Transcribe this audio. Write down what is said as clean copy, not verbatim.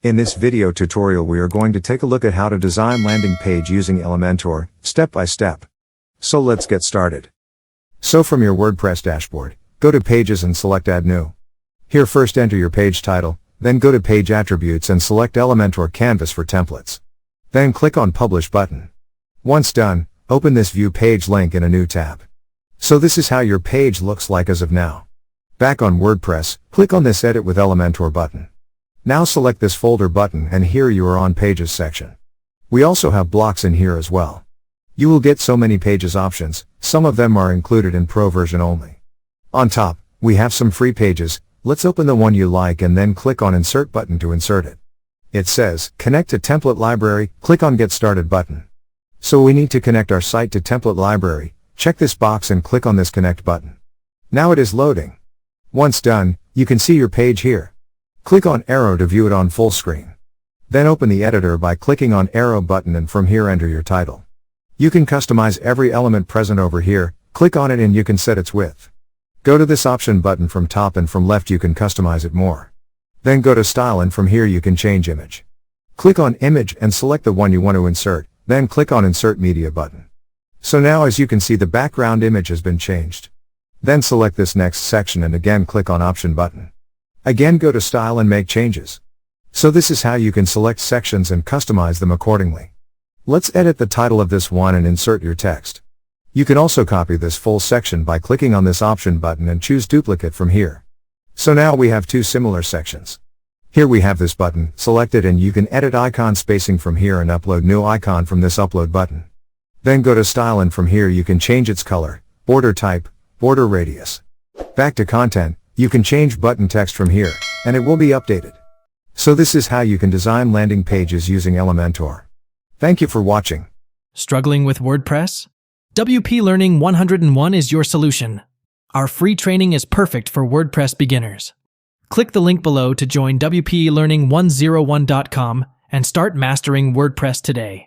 In this video tutorial we are going to take a look at how to design landing page using Elementor, step by step. So let's get started. So from your WordPress dashboard, go to Pages and select Add New. Here first enter your page title, then go to Page Attributes and select Elementor Canvas for templates. Then click on Publish button. Once done, open this View Page link in a new tab. So this is how your page looks like as of now. Back on WordPress, click on this Edit with Elementor button. Now select this folder button and here you are on Pages section. We also have blocks in here as well. You will get so many pages options, some of them are included in Pro version only. On top, we have some free pages. Let's open the one you like and then click on Insert button to insert it. It says, Connect to Template Library, click on Get Started button. So we need to connect our site to Template Library. Check this box and click on this Connect button. Now it is loading. Once done, you can see your page here. Click on arrow to view it on full screen. Then open the editor by clicking on arrow button and from here enter your title. You can customize every element present over here, click on it and you can set its width. Go to this option button from top and from left you can customize it more. Then go to style and from here you can change image. Click on image and select the one you want to insert, then click on insert media button. So now as you can see the background image has been changed. Then select this next section and again click on option button. Again go to style and make changes. So this is how you can select sections and customize them accordingly. Let's edit the title of this one and insert your text. You can also copy this full section by clicking on this option button and choose duplicate from here. So now we have two similar sections. Here we have this button, select it and you can edit icon spacing from here and upload new icon from this upload button. Then go to style and from here you can change its color, border type, border radius. Back to content, you can change button text from here, and it will be updated. So this is how you can design landing pages using Elementor. Thank you for watching. Struggling with WordPress? WP Learning 101 is your solution. Our free training is perfect for WordPress beginners. Click the link below to join WPLearning101.com and start mastering WordPress today.